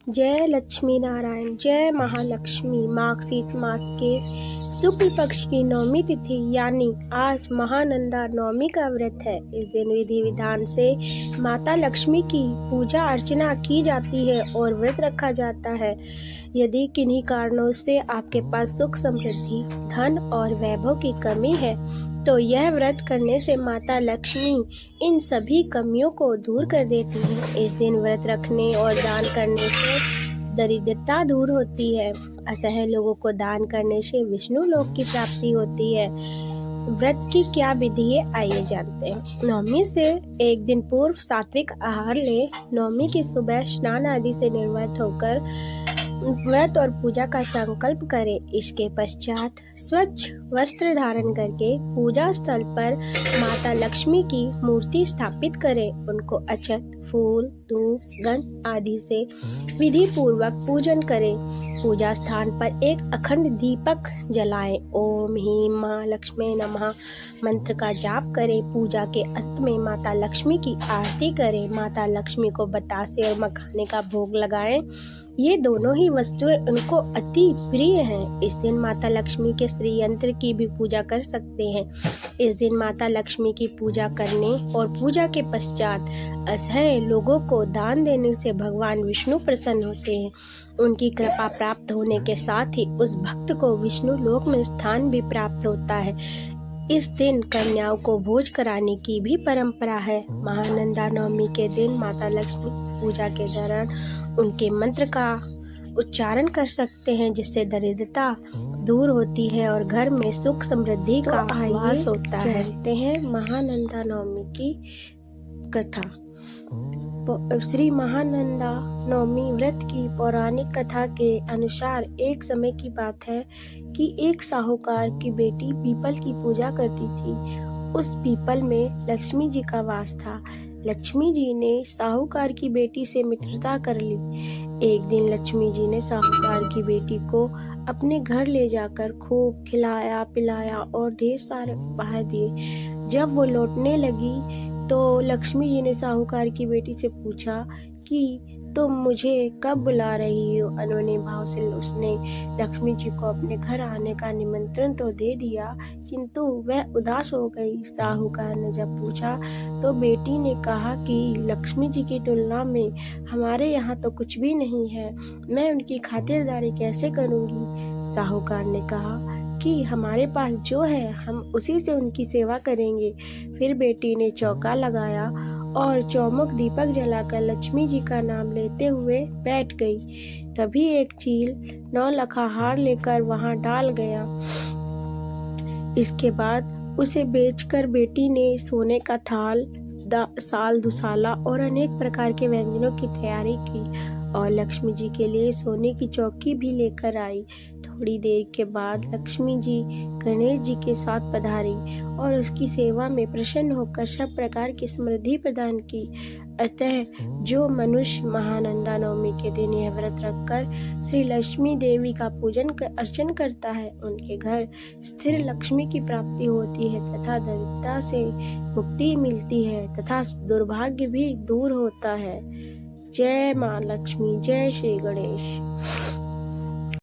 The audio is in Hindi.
जय लक्ष्मी नारायण। जय महालक्ष्मी। मार्गशीर्ष मास के शुक्ल पक्ष की नवमी तिथि यानी आज महानंदा नवमी का व्रत है। इस दिन विधि विधान से माता लक्ष्मी की पूजा अर्चना की जाती है और व्रत रखा जाता है। यदि किन्हीं कारणों से आपके पास सुख समृद्धि धन और वैभव की कमी है तो यह व्रत करने से माता लक्ष्मी इन सभी कमियों को दूर कर देती है। इस दिन व्रत रखने और दान करने से दरिद्रता दूर होती है। असहाय लोगों को दान करने से विष्णु लोक की प्राप्ति होती है। व्रत की क्या विधि है, आइए जानते हैं। नवमी से एक दिन पूर्व सात्विक आहार ले। नवमी की सुबह स्नान आदि से निर्वृत्त होकर व्रत और पूजा का संकल्प करें। इसके पश्चात स्वच्छ वस्त्र धारण करके पूजा स्थल पर माता लक्ष्मी की मूर्ति स्थापित करें। उनको अक्षत, फूल, धूप, गंध आदि से विधि पूर्वक पूजन करें। पूजा स्थान पर एक अखंड दीपक जलाएं। ओम ह्रीं मां लक्ष्मी नमः मंत्र का जाप करें। पूजा के अंत में माता लक्ष्मी की आरती करें। माता लक्ष्मी को बतासे और मखाने का भोग लगाएं। ये दोनों ही वस्तुएं उनको अति प्रिय हैं। इस दिन माता लक्ष्मी के श्री यंत्र की भी पूजा कर सकते हैं। इस दिन माता लक्ष्मी की पूजा करने और पूजा के पश्चात असहाय लोगों को दान देने से भगवान विष्णु प्रसन्न होते हैं। उनकी कृपा प्राप्त होने के साथ ही उस भक्त को विष्णु लोक में स्थान भी प्राप्त होता है। इस दिन कन्याओं को भोज कराने की भी परंपरा है। महानंदा नवमी के दिन माता लक्ष्मी पूजा के दौरान उनके मंत्र का उच्चारण कर सकते हैं, जिससे दरिद्रता दूर होती है और घर में सुख समृद्धि का आवास होता है। जानते हैं महानंदा नवमी की कथा। श्री महानंदा नवमी व्रत की पौराणिक कथा के अनुसार एक समय की बात है कि एक साहूकार की बेटी पीपल की पूजा करती थी। उस पीपल में लक्ष्मी जी का वास था। लक्ष्मी जी ने साहूकार की बेटी से मित्रता कर ली। एक दिन लक्ष्मी जी ने साहूकार की बेटी को अपने घर ले जाकर खूब खिलाया पिलाया और ढेर सारे उपहार दिए। जब वो लौटने लगी तो लक्ष्मी जी ने साहूकार की बेटी से पूछा कि तुम मुझे कब बुला रही हो। अनोने भाव से उसने लक्ष्मी जी को अपने घर आने का निमंत्रण तो दे दिया, किंतु वह उदास हो गई। साहूकार ने जब पूछा तो बेटी ने कहा कि लक्ष्मी जी की तुलना में हमारे यहाँ तो कुछ भी नहीं है, मैं उनकी खातिरदारी कैसे करूँगी। साहूकार ने कहा कि हमारे पास जो है हम उसी से उनकी सेवा करेंगे। फिर बेटी ने चौका लगाया और चौमुख दीपक जलाकर लक्ष्मी जी का नाम लेते हुए बैठ गई। तभी एक चील 9 लखा हार लेकर वहां डाल गया। इसके बाद उसे बेचकर बेटी ने सोने का थाल, साल दुसाला और अनेक प्रकार के व्यंजनों की तैयारी की और लक्ष्मी जी के लिए सोने की चौकी भी लेकर आई। थोड़ी देर के बाद लक्ष्मी जी गणेश जी के साथ पधारी और उसकी सेवा में प्रसन्न होकर सब प्रकार की समृद्धि प्रदान की। अतः जो मनुष्य महानंदा नवमी के दिन यह व्रत रखकर श्री लक्ष्मी देवी का पूजन अर्चन करता है, उनके घर स्थिर लक्ष्मी की प्राप्ति होती है तथा दरिद्रता से मुक्ति मिलती है तथा दुर्भाग्य भी दूर होता है। जय मां लक्ष्मी। जय श्री गणेश।